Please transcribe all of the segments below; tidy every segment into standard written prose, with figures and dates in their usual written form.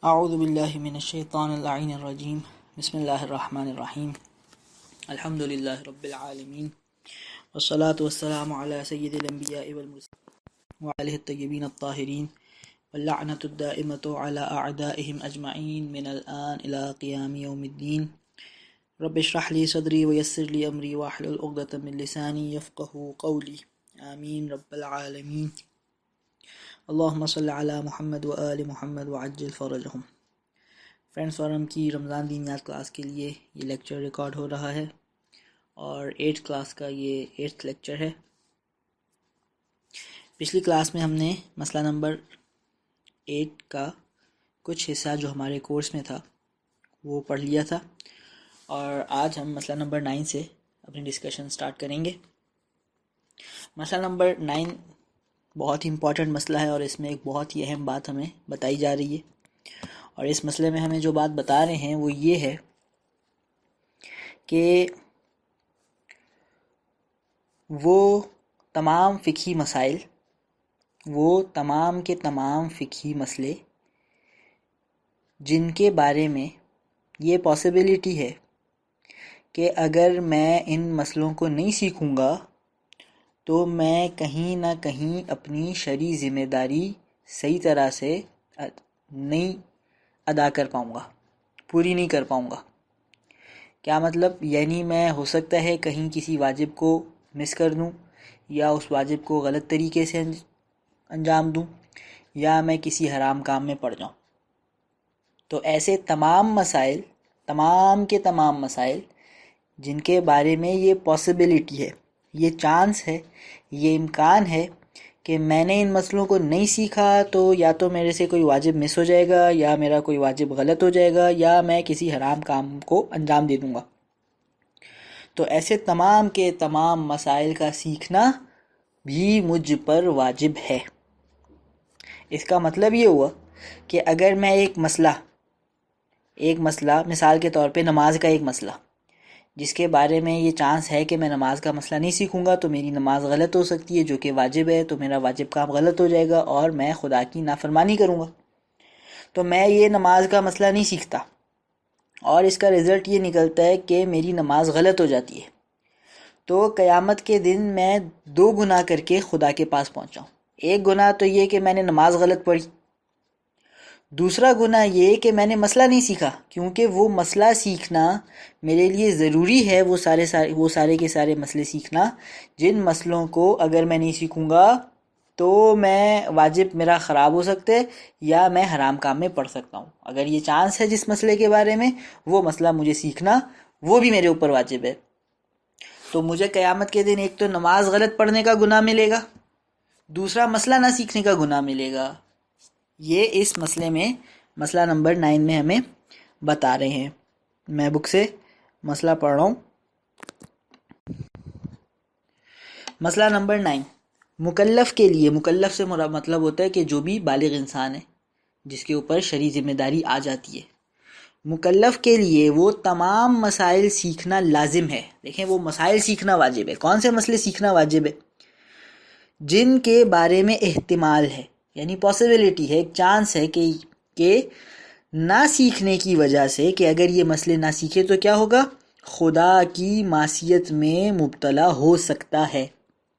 اعوذ باللہ من الشیطان اللعین الرجیم بسم اللہ الرحمن الرحیم الحمد للہ رب العالمین والصلاة والسلام علی سید الانبیاء والمرسلین وعلیہ الطیبین الطاہرین واللعنۃ الدائمۃ علی اعدائہم اجمعین من الآن الى قیام یوم الدین رب اشرح لی صدری ویسر لی امری واحلل عقدۃ من لسانی یفقہوا قولی آمین رب العالمین اللہم صلی علی محمد و آل محمد وعجل فرجہم۔ فرینڈس فورم کی رمضان دینیات کلاس کے لیے یہ لیکچر ریکارڈ ہو رہا ہے اور 8th کلاس کا یہ 8th لیکچر ہے۔ پچھلی کلاس میں ہم نے مسئلہ نمبر 8 کا کچھ حصہ جو ہمارے کورس میں تھا وہ پڑھ لیا تھا، اور آج ہم مسئلہ نمبر 9 سے اپنی ڈسکشن سٹارٹ کریں گے۔ مسئلہ نمبر 9 بہت ہی امپورٹنٹ مسئلہ ہے اور اس میں ایک بہت ہی اہم بات ہمیں بتائی جا رہی ہے، اور اس مسئلے میں ہمیں جو بات بتا رہے ہیں وہ یہ ہے کہ وہ تمام کے تمام فقہی مسئلے جن کے بارے میں یہ پاسبلٹی ہے کہ اگر میں ان مسئلوں کو نہیں سیکھوں گا تو میں کہیں نہ کہیں اپنی شرعی ذمہ داری صحیح طرح سے نہیں ادا کر پاؤں گا، پوری نہیں کر پاؤں گا۔ کیا مطلب؟ یعنی میں ہو سکتا ہے کہیں کسی واجب کو مس کر دوں، یا اس واجب کو غلط طریقے سے انجام دوں، یا میں کسی حرام کام میں پڑ جاؤں۔ تو ایسے تمام کے تمام مسائل جن کے بارے میں یہ پاسبلٹی ہے، یہ چانس ہے، یہ امکان ہے کہ میں نے ان مسئلوں کو نہیں سیکھا تو یا تو میرے سے کوئی واجب مس ہو جائے گا، یا میرا کوئی واجب غلط ہو جائے گا، یا میں کسی حرام کام کو انجام دے دوں گا۔ تو ایسے تمام کے تمام مسائل کا سیکھنا بھی مجھ پر واجب ہے۔ اس کا مطلب یہ ہوا کہ اگر میں ایک مسئلہ مثال کے طور پہ نماز کا ایک مسئلہ جس کے بارے میں یہ چانس ہے کہ میں نماز کا مسئلہ نہیں سیکھوں گا تو میری نماز غلط ہو سکتی ہے، جو کہ واجب ہے، تو میرا واجب کام غلط ہو جائے گا اور میں خدا کی نافرمانی کروں گا۔ تو میں یہ نماز کا مسئلہ نہیں سیکھتا، اور اس کا رزلٹ یہ نکلتا ہے کہ میری نماز غلط ہو جاتی ہے، تو قیامت کے دن میں 2 گناہ کر کے خدا کے پاس پہنچاؤں۔ ایک گناہ تو یہ کہ میں نے نماز غلط پڑھی، دوسرا گناہ یہ کہ میں نے مسئلہ نہیں سیکھا، کیونکہ وہ مسئلہ سیکھنا میرے لیے ضروری ہے، وہ سارے کے سارے مسئلے سیکھنا جن مسئلوں کو اگر میں نہیں سیکھوں گا تو میں واجب میرا خراب ہو سکتا ہے، یا میں حرام کام میں پڑ سکتا ہوں۔ اگر یہ چانس ہے جس مسئلے کے بارے میں، وہ مسئلہ مجھے سیکھنا وہ بھی میرے اوپر واجب ہے۔ تو مجھے قیامت کے دن ایک تو نماز غلط پڑھنے کا گناہ ملے گا، دوسرا مسئلہ نہ سیکھنے کا گناہ ملے گا۔ یہ اس مسئلے میں مسئلہ نمبر 9 میں ہمیں بتا رہے ہیں۔ میں بک سے مسئلہ پڑھ رہا ہوں۔ مسئلہ نمبر 9، مکلف کے لیے، مکلف سے مطلب ہوتا ہے کہ جو بھی بالغ انسان ہے، جس کے اوپر شرعی ذمہ داری آ جاتی ہے، مکلف کے لیے وہ تمام مسائل سیکھنا لازم ہے۔ دیکھیں، وہ مسائل سیکھنا واجب ہے۔ کون سے مسئلے سیکھنا واجب ہے؟ جن کے بارے میں احتمال ہے، یعنی پاسبلٹی ہے، ایک چانس ہے کہ نہ سیکھنے کی وجہ سے، کہ اگر یہ مسئلے نہ سیکھے تو کیا ہوگا؟ خدا کی معصیت میں مبتلا ہو سکتا ہے۔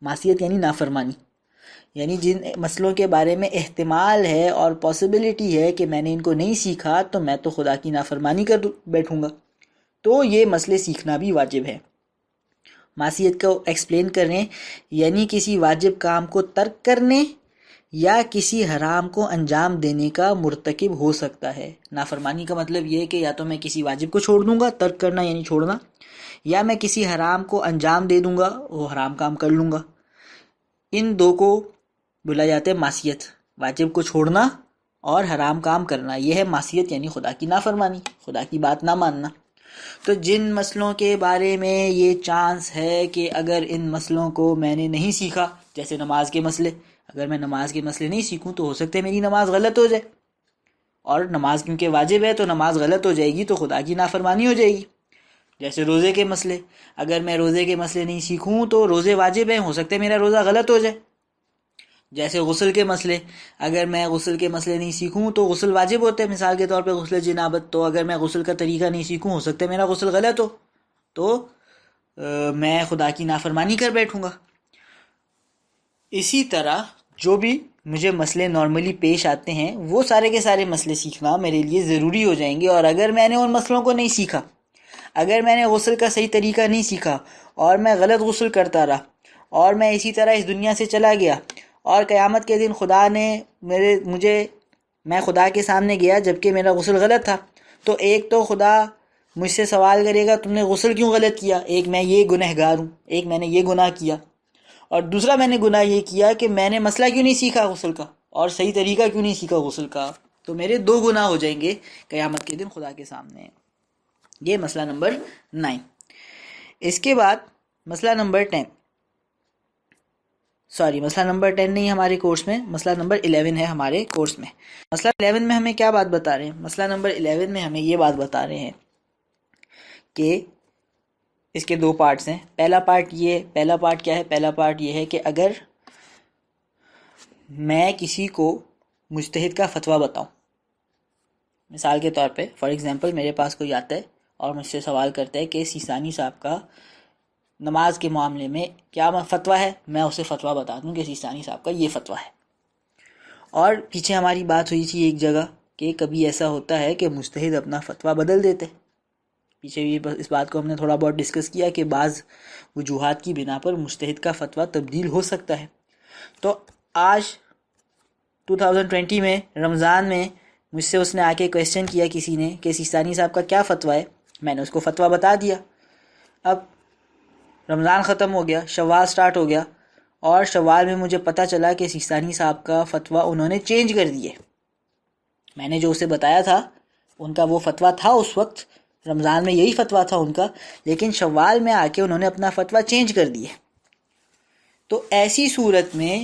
معصیت یعنی نافرمانی، یعنی جن مسئلوں کے بارے میں احتمال ہے اور پاسبلٹی ہے کہ میں نے ان کو نہیں سیکھا تو میں تو خدا کی نافرمانی کر بیٹھوں گا، تو یہ مسئلے سیکھنا بھی واجب ہے۔ معصیت کو ایکسپلین کریں، یعنی کسی واجب کام کو ترک کرنے یا کسی حرام کو انجام دینے کا مرتکب ہو سکتا ہے۔ نافرمانی کا مطلب یہ ہے کہ یا تو میں کسی واجب کو چھوڑ دوں گا، ترک کرنا یعنی چھوڑنا، یا میں کسی حرام کو انجام دے دوں گا، وہ حرام کام کر لوں گا۔ ان 2 کو بولا جاتا ہے معصیت، واجب کو چھوڑنا اور حرام کام کرنا، یہ ہے معصیت، یعنی خدا کی نافرمانی، خدا کی بات نہ ماننا۔ تو جن مسئلوں کے بارے میں یہ چانس ہے کہ اگر ان مسئلوں کو میں نے نہیں سیکھا، جیسے نماز کے مسئلے، اگر میں نماز کے مسئلے نہیں سیکھوں تو ہو سکتا ہے میری نماز غلط ہو جائے، اور نماز کیونکہ واجب ہے تو نماز غلط ہو جائے گی تو خدا کی نافرمانی ہو جائے گی۔ جیسے روزے کے مسئلے، اگر میں روزے کے مسئلے نہیں سیکھوں تو روزے واجب ہیں، ہو سکتا ہے میرا روزہ غلط ہو جائے، جیسے غسل کے مسئلے، اگر میں غسل کے مسئلے نہیں سیکھوں تو غسل واجب ہوتے ہیں، مثال کے طور پہ غسل جنابت، تو اگر میں غسل کا طریقہ نہیں سیکھوں، ہو سکتا ہے میرا غسل غلط ہو، تو میں خدا کی نافرمانی کر بیٹھوں گا۔ اسی طرح جو بھی مجھے مسئلے نارملی پیش آتے ہیں وہ سارے کے سارے مسئلے سیکھنا میرے لیے ضروری ہو جائیں گے، اور اگر میں نے ان مسئلوں کو نہیں سیکھا، اگر میں نے غسل کا صحیح طریقہ نہیں سیکھا اور میں غلط غسل کرتا رہا اور میں اسی طرح اس دنیا سے چلا گیا، اور قیامت کے دن خدا نے میں خدا کے سامنے گیا جبکہ میرا غسل غلط تھا، تو ایک تو خدا مجھ سے سوال کرے گا تم نے غسل کیوں غلط کیا، ایک میں یہ گنہگار ہوں، ایک میں نے یہ گناہ کیا، اور دوسرا میں نے گناہ یہ کیا کہ میں نے مسئلہ کیوں نہیں سیکھا غسل کا اور صحیح طریقہ کیوں نہیں سیکھا غسل کا، تو میرے 2 گناہ ہو جائیں گے قیامت کے دن خدا کے سامنے۔ یہ مسئلہ نمبر 9۔ اس کے بعد مسئلہ نمبر 10 نہیں ہمارے کورس میں، مسئلہ نمبر 11 ہے ہمارے کورس میں۔ مسئلہ 11 میں ہمیں کیا بات بتا رہے ہیں؟ مسئلہ نمبر 11 میں ہمیں یہ بات بتا رہے ہیں کہ اس کے 2 پارٹس ہیں۔ پہلا پارٹ کیا ہے؟ پہلا پارٹ یہ ہے کہ اگر میں کسی کو مجتہد کا فتویٰ بتاؤں، مثال کے طور پہ فار ایگزامپل میرے پاس کوئی آتا ہے اور مجھ سے سوال کرتا ہے کہ سیستانی صاحب کا نماز کے معاملے میں کیا فتویٰ ہے، میں اسے فتویٰ بتا دوں کہ سیستانی صاحب کا یہ فتویٰ ہے۔ اور پیچھے ہماری بات ہوئی تھی ایک جگہ کہ کبھی ایسا ہوتا ہے کہ مجتہد اپنا فتویٰ بدل دیتے، پیچھے بھی اس بات کو ہم نے تھوڑا بہت ڈسکس کیا کہ بعض وجوہات کی بنا پر مجتہد کا فتویٰ تبدیل ہو سکتا ہے۔ تو آج 2020 میں رمضان میں مجھ سے اس نے آ کے کویسچن کیا کسی نے کہ سیستانی صاحب کا کیا فتویٰ ہے، میں نے اس کو فتویٰ بتا دیا۔ اب رمضان ختم ہو گیا، شوال سٹارٹ ہو گیا، اور شوال میں مجھے پتہ چلا کہ سیستانی صاحب کا فتویٰ انہوں نے چینج کر دیے۔ میں نے جو اسے بتایا تھا ان کا وہ فتویٰ تھا، اس وقت رمضان میں یہی فتویٰ تھا ان کا، لیکن شوال میں آ کے انہوں نے اپنا فتویٰ چینج کر دیے۔ تو ایسی صورت میں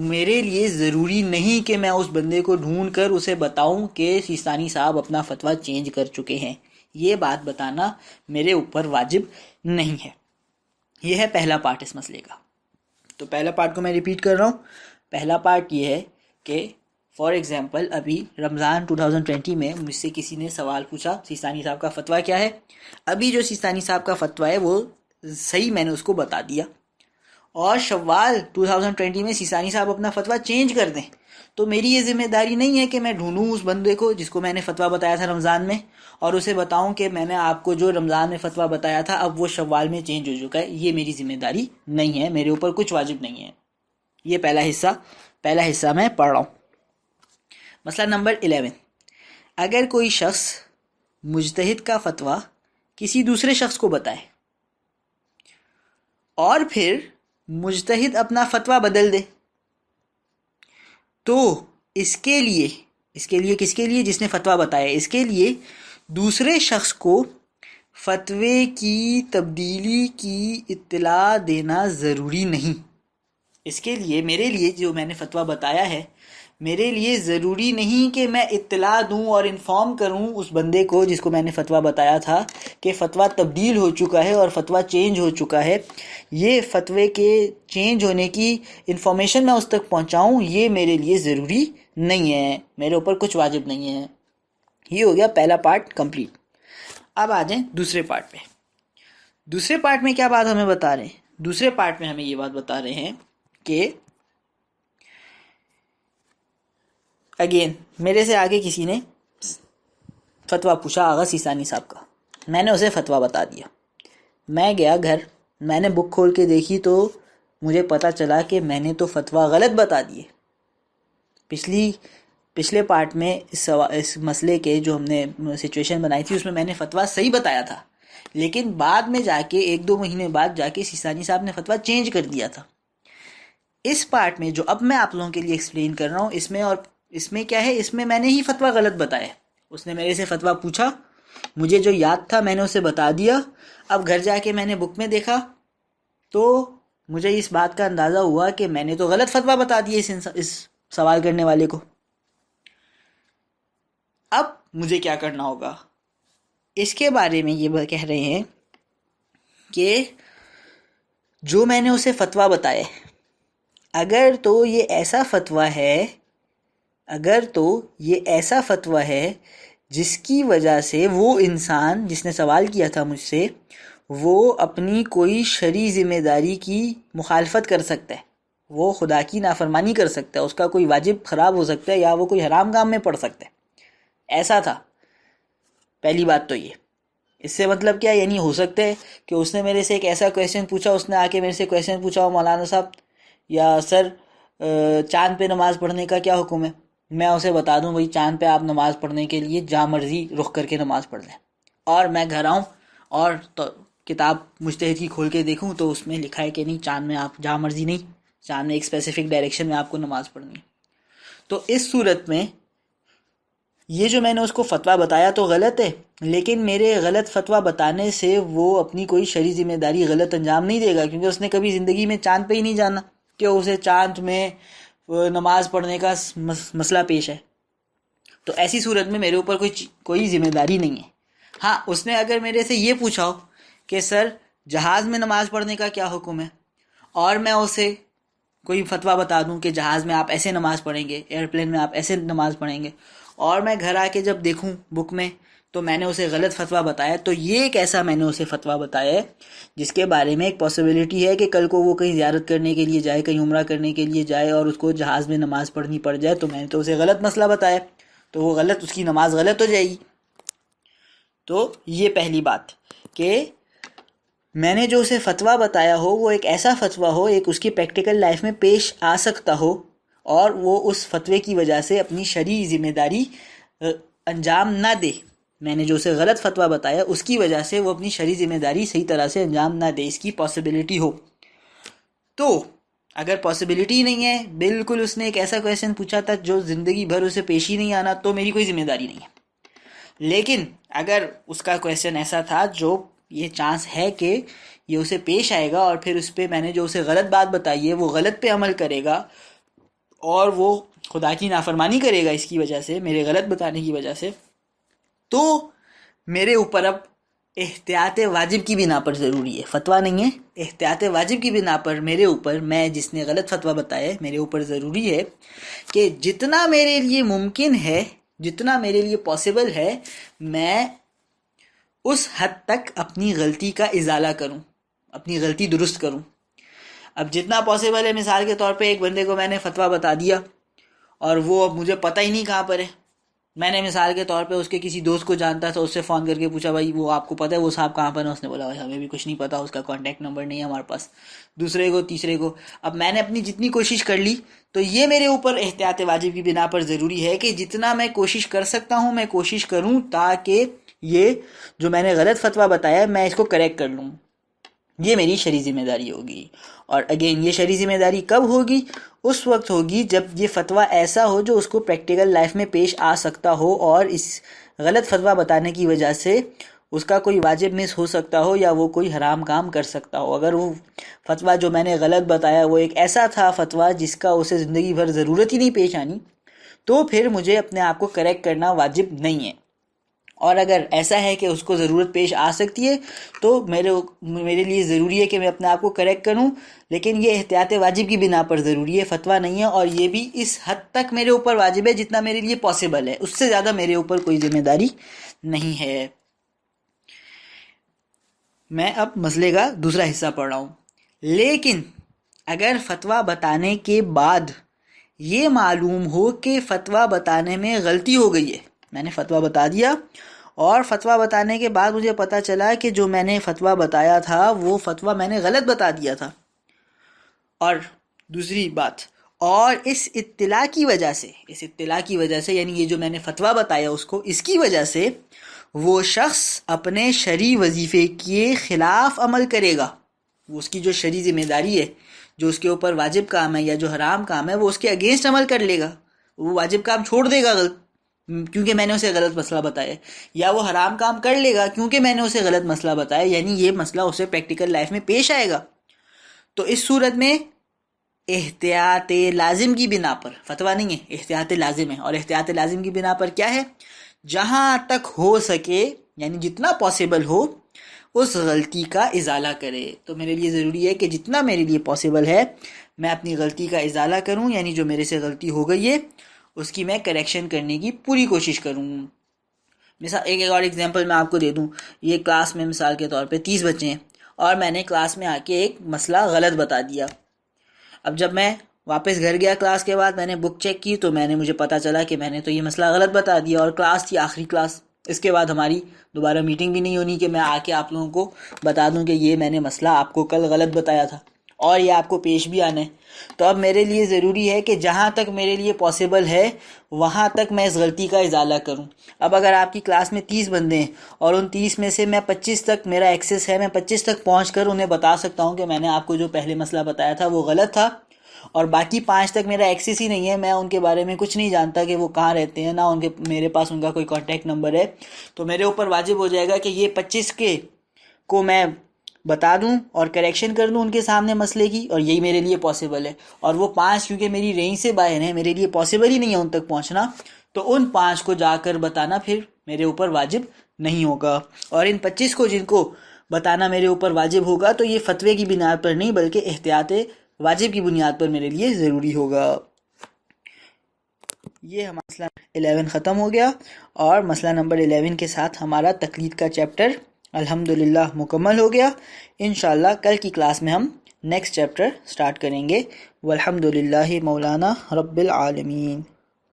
میرے لیے ضروری نہیں کہ میں اس بندے کو ڈھونڈ کر اسے بتاؤں کہ سیستانی صاحب اپنا فتویٰ چینج کر چکے ہیں، یہ بات بتانا میرے اوپر واجب نہیں ہے۔ یہ ہے پہلا پارٹ اس مسئلے کا۔ تو پہلا پارٹ کو میں ریپیٹ کر رہا ہوں۔ پہلا پارٹ یہ ہے کہ فار ایگزامپل ابھی رمضان 2020 میں مجھ سے کسی نے سوال پوچھا سیستانی صاحب کا فتویٰ کیا ہے، ابھی جو سیستانی صاحب کا فتویٰ ہے وہ صحیح میں نے اس کو بتا دیا، اور شوال 2020 میں سیستانی صاحب اپنا فتویٰ چینج کر دیں، تو میری یہ ذمہ داری نہیں ہے کہ میں ڈھونڈوں اس بندے کو جس کو میں نے فتویٰ بتایا تھا رمضان میں اور اسے بتاؤں کہ میں نے آپ کو جو رمضان میں فتویٰ بتایا تھا اب وہ شوال میں چینج ہو چکا ہے۔ یہ میری ذمہ داری نہیں ہے، میرے اوپر کچھ واجب نہیں ہے۔ یہ پہلا حصہ میں پڑھ رہا ہوں۔ مسئلہ نمبر 11، اگر کوئی شخص مجتہد کا فتویٰ کسی دوسرے شخص کو بتائے اور پھر مجتہد اپنا فتویٰ بدل دے، تو اس کے لیے کس کے لیے؟ جس نے فتویٰ بتایا، اس کے لیے دوسرے شخص کو فتوے کی تبدیلی کی اطلاع دینا ضروری نہیں۔ اس کے لیے میرے لیے جو میں نے فتویٰ بتایا ہے، میرے لیے ضروری نہیں کہ میں اطلاع دوں اور انفارم کروں اس بندے کو جس کو میں نے فتویٰ بتایا تھا کہ فتویٰ تبدیل ہو چکا ہے اور فتویٰ چینج ہو چکا ہے۔ یہ فتوے کے چینج ہونے کی انفارمیشن میں اس تک پہنچاؤں، یہ میرے لیے ضروری نہیں ہے، میرے اوپر کچھ واجب نہیں ہے۔ یہ ہو گیا پہلا پارٹ کمپلیٹ۔ اب آ جائیں دوسرے پارٹ پہ۔ دوسرے پارٹ میں کیا بات ہمیں بتا رہے ہیں؟ دوسرے پارٹ میں ہمیں یہ بات بتا رہے ہیں کہ اگین میرے سے آگے کسی نے فتویٰ پوچھا آغا سیستانی صاحب کا، میں نے اسے فتویٰ بتا دیا۔ میں گیا گھر، میں نے بک کھول کے دیکھی تو مجھے پتہ چلا کہ میں نے تو فتویٰ غلط بتا دیے۔ پچھلے پارٹ میں اس مسئلے کے جو ہم نے سچویشن بنائی تھی اس میں نے فتویٰ صحیح بتایا تھا، لیکن بعد میں جا کے 1-2 مہینے بعد جا کے سیستانی صاحب نے فتویٰ چینج کر دیا تھا۔ اس پارٹ میں جو اب میں آپ لوگوں کے لیے ایکسپلین کر رہا ہوں، اس میں کیا ہے؟ اس میں نے ہی فتویٰ غلط بتایا۔ اس نے میرے سے فتویٰ پوچھا، مجھے جو یاد تھا میں نے اسے بتا دیا۔ اب گھر جا کے میں نے بک میں دیکھا تو مجھے اس بات کا اندازہ ہوا کہ میں نے تو غلط فتویٰ بتا دیا اس سوال کرنے والے کو۔ اب مجھے کیا کرنا ہوگا؟ اس کے بارے میں یہ کہہ رہے ہیں کہ جو میں نے اسے فتویٰ بتایا، اگر تو یہ ایسا فتویٰ ہے جس کی وجہ سے وہ انسان جس نے سوال کیا تھا مجھ سے وہ اپنی کوئی شرعی ذمہ داری کی مخالفت کر سکتا ہے، وہ خدا کی نافرمانی کر سکتا ہے، اس کا کوئی واجب خراب ہو سکتا ہے یا وہ کوئی حرام کام میں پڑ سکتا ہے، ایسا تھا۔ پہلی بات تو یہ، اس سے مطلب کیا، یعنی ہو سکتا ہے کہ اس نے میرے سے ایک ایسا کویشچن پوچھا، اس نے آ کے میرے سے کویشچن پوچھا ہو، مولانا صاحب یا سر چاند پہ نماز پڑھنے کا کیا حکم ہے، میں اسے بتا دوں بھائی چاند پہ آپ نماز پڑھنے کے لیے جہاں مرضی رخ کر کے نماز پڑھ لیں، اور میں گھر آؤں اور تو کتاب مجتہد کی کھول کے دیکھوں تو اس میں لکھا ہے کہ نہیں، چاند میں آپ جہاں مرضی نہیں، چاند میں ایک اسپیسیفک ڈائریکشن میں آپ کو نماز پڑھنی ہے۔ تو اس صورت میں یہ جو میں نے اس کو فتویٰ بتایا تو غلط ہے، لیکن میرے غلط فتویٰ بتانے سے وہ اپنی کوئی شرعی ذمہ داری غلط انجام نہیں دے گا، کیونکہ اس نے کبھی زندگی میں چاند پہ ہی نہیں جانا کہ اسے چاند میں نماز پڑھنے کا مسئلہ پیش ہے۔ تو ایسی صورت میں میرے اوپر کوئی ذمہ داری نہیں ہے۔ ہاں، اس نے اگر میرے سے یہ پوچھا ہو کہ سر جہاز میں نماز پڑھنے کا کیا حکم ہے، اور میں اسے کوئی فتویٰ بتا دوں کہ جہاز میں آپ ایسے نماز پڑھیں گے، ایئرپلین میں آپ ایسے نماز پڑھیں گے، اور میں گھر آ کے جب دیکھوں بک میں تو میں نے اسے غلط فتویٰ بتایا، تو یہ ایک ایسا میں نے اسے فتویٰ بتایا ہے جس کے بارے میں ایک پاسبلٹی ہے کہ کل کو وہ کہیں زیارت کرنے کے لیے جائے، کہیں عمرہ کرنے کے لیے جائے اور اس کو جہاز میں نماز پڑھنی پڑ جائے، تو میں نے تو اسے غلط مسئلہ بتایا، تو وہ غلط، اس کی نماز غلط ہو جائے گی۔ تو یہ پہلی بات کہ میں نے جو اسے فتویٰ بتایا ہو وہ ایک ایسا فتویٰ ہو، ایک اس کی پریکٹیکل لائف میں پیش آ سکتا ہو، اور وہ اس فتوے کی وجہ سے اپنی شرعی ذمہ داری انجام نہ دے۔ میں نے جو اسے غلط فتویٰ بتایا اس کی وجہ سے وہ اپنی شرعی ذمہ داری صحیح طرح سے انجام نہ دے، اس کی پاسبلٹی ہو۔ تو اگر پاسبلٹی نہیں ہے، بالکل اس نے ایک ایسا کویشچن پوچھا تھا جو زندگی بھر اسے پیش ہی نہیں آنا، تو میری کوئی ذمہ داری نہیں ہے۔ لیکن اگر اس کا کویشچن ایسا تھا جو یہ چانس ہے کہ یہ اسے پیش آئے گا، اور پھر اس پہ میں نے جو اسے غلط بات بتائی ہے وہ غلط پہ عمل کرے گا اور وہ خدا کی نافرمانی کرے گا اس کی وجہ سے، میرے غلط بتانے کی وجہ سے، تو میرے اوپر اب احتیاط واجب کی بنا پر ضروری ہے، فتویٰ نہیں ہے، احتیاط واجب کی بنا پر میرے اوپر، میں جس نے غلط فتویٰ بتایا ہے، میرے اوپر ضروری ہے کہ جتنا میرے لیے ممکن ہے، جتنا میرے لیے پاسبل ہے، میں اس حد تک اپنی غلطی کا ازالہ کروں، اپنی غلطی درست کروں۔ اب جتنا پاسبل ہے، مثال کے طور پہ ایک بندے کو میں نے فتویٰ بتا دیا اور وہ اب مجھے پتہ ہی نہیں کہاں پر ہے، میں نے مثال کے طور پہ اس کے کسی دوست کو جانتا تھا، اس سے فون کر کے پوچھا بھائی وہ آپ کو پتہ ہے وہ صاحب کہاں پر ہے، اس نے بولا بھائی ہمیں بھی کچھ نہیں پتہ، اس کا کانٹیکٹ نمبر نہیں ہے ہمارے پاس۔ دوسرے کو، تیسرے کو، اب میں نے اپنی جتنی کوشش کر لی، تو یہ میرے اوپر احتیاط واجب کی بنا پر ضروری ہے کہ جتنا میں کوشش کر سکتا ہوں میں کوشش کروں تاکہ یہ جو میں نے غلط فتویٰ بتایا میں اس کو کریکٹ کر لوں، یہ میری شرعی ذمہ داری ہوگی۔ اور اگین یہ شرعی ذمہ داری کب ہوگی؟ اس وقت ہوگی جب یہ فتویٰ ایسا ہو جو اس کو پریکٹیکل لائف میں پیش آ سکتا ہو، اور اس غلط فتویٰ بتانے کی وجہ سے اس کا کوئی واجب مس ہو سکتا ہو یا وہ کوئی حرام کام کر سکتا ہو۔ اگر وہ فتویٰ جو میں نے غلط بتایا وہ ایک ایسا تھا فتویٰ جس کا اسے زندگی بھر ضرورت ہی نہیں پیش آنی، تو پھر مجھے اپنے آپ کو کریکٹ کرنا واجب نہیں ہے۔ اور اگر ایسا ہے کہ اس کو ضرورت پیش آ سکتی ہے تو میرے لیے ضروری ہے کہ میں اپنے آپ کو کریکٹ کروں، لیکن یہ احتیاط واجب کی بنا پر ضروری ہے، فتویٰ نہیں ہے، اور یہ بھی اس حد تک میرے اوپر واجب ہے جتنا میرے لیے پاسبل ہے، اس سے زیادہ میرے اوپر کوئی ذمہ داری نہیں ہے۔ میں اب مسئلے کا دوسرا حصہ پڑھ رہا ہوں۔ لیکن اگر فتویٰ بتانے کے بعد یہ معلوم ہو کہ فتویٰ بتانے میں غلطی ہو گئی ہے، میں نے فتویٰ بتا دیا اور فتویٰ بتانے کے بعد مجھے پتہ چلا کہ جو میں نے فتویٰ بتایا تھا وہ فتویٰ میں نے غلط بتا دیا تھا، اور دوسری بات، اور اس اطلاع کی وجہ سے یعنی یہ جو میں نے فتویٰ بتایا اس کو، اس کی وجہ سے وہ شخص اپنے شرعی وظیفے کے خلاف عمل کرے گا، وہ اس کی جو شرعی ذمہ داری ہے، جو اس کے اوپر واجب کام ہے یا جو حرام کام ہے، وہ اس کے اگینسٹ عمل کر لے گا، وہ واجب کام چھوڑ دے گا کیونکہ میں نے اسے غلط مسئلہ بتایا، یا وہ حرام کام کر لے گا کیونکہ میں نے اسے غلط مسئلہ بتایا، یعنی یہ مسئلہ اسے پریکٹیکل لائف میں پیش آئے گا۔ تو اس صورت میں احتیاط لازم کی بنا پر، فتویٰ نہیں ہے، احتیاط لازم ہے، اور احتیاط لازم کی بنا پر کیا ہے؟ جہاں تک ہو سکے، یعنی جتنا پاسبل ہو، اس غلطی کا ازالہ کرے۔ تو میرے لیے ضروری ہے کہ جتنا میرے لیے پاسبل ہے میں اپنی غلطی کا ازالہ کروں، یعنی جو میرے سے غلطی ہو گئی ہے اس کی میں کریکشن کرنے کی پوری کوشش کروں۔ مثال ایک اور ایگزامپل میں آپ کو دے دوں، یہ کلاس میں مثال کے طور پہ 30 بچے ہیں اور میں نے کلاس میں آ کے ایک مسئلہ غلط بتا دیا۔ اب جب میں واپس گھر گیا کلاس کے بعد، میں نے بک چیک کی تو مجھے پتا چلا کہ میں نے تو یہ مسئلہ غلط بتا دیا، اور کلاس تھی آخری کلاس۔ اس کے بعد ہماری دوبارہ میٹنگ بھی نہیں ہونی کہ میں آ کے آپ لوگوں کو بتا دوں کہ یہ میں نے مسئلہ آپ کو کل غلط بتایا تھا اور یہ آپ کو پیش بھی آنا ہے۔ تو اب میرے لیے ضروری ہے کہ جہاں تک میرے لیے پاسبل ہے وہاں تک میں اس غلطی کا ازالہ کروں۔ اب اگر آپ کی کلاس میں 30 بندے ہیں اور ان 30 میں سے میں 25 تک میرا ایکسس ہے، میں 25 تک پہنچ کر انہیں بتا سکتا ہوں کہ میں نے آپ کو جو پہلے مسئلہ بتایا تھا وہ غلط تھا، اور باقی 5 تک میرا ایکسس ہی نہیں ہے، میں ان کے بارے میں کچھ نہیں جانتا کہ وہ کہاں رہتے ہیں، نہ میرے پاس ان کا کوئی کانٹیکٹ نمبر ہے، تو میرے اوپر واجب ہو جائے گا کہ یہ 25 کو میں بتا دوں اور کریکشن کر دوں ان کے سامنے مسئلے کی، اور یہی میرے لیے پاسبل ہے۔ اور وہ 5 کیونکہ میری رینج سے باہر ہیں، میرے لیے پاسبل ہی نہیں ہے ان تک پہنچنا، تو ان 5 کو جا کر بتانا پھر میرے اوپر واجب نہیں ہوگا، اور ان 25 کو جن کو بتانا میرے اوپر واجب ہوگا تو یہ فتوے کی بنیاد پر نہیں بلکہ احتیاط واجب کی بنیاد پر میرے لیے ضروری ہوگا۔ یہ ہمارا مسئلہ 11 ختم ہو گیا، اور مسئلہ نمبر 11 کے ساتھ ہمارا تقلید کا چیپٹر الحمدللہ مکمل ہو گیا۔ انشاءاللہ کل کی کلاس میں ہم نیکسٹ چیپٹر سٹارٹ کریں گے۔ والحمدللہ مولانا رب العالمین۔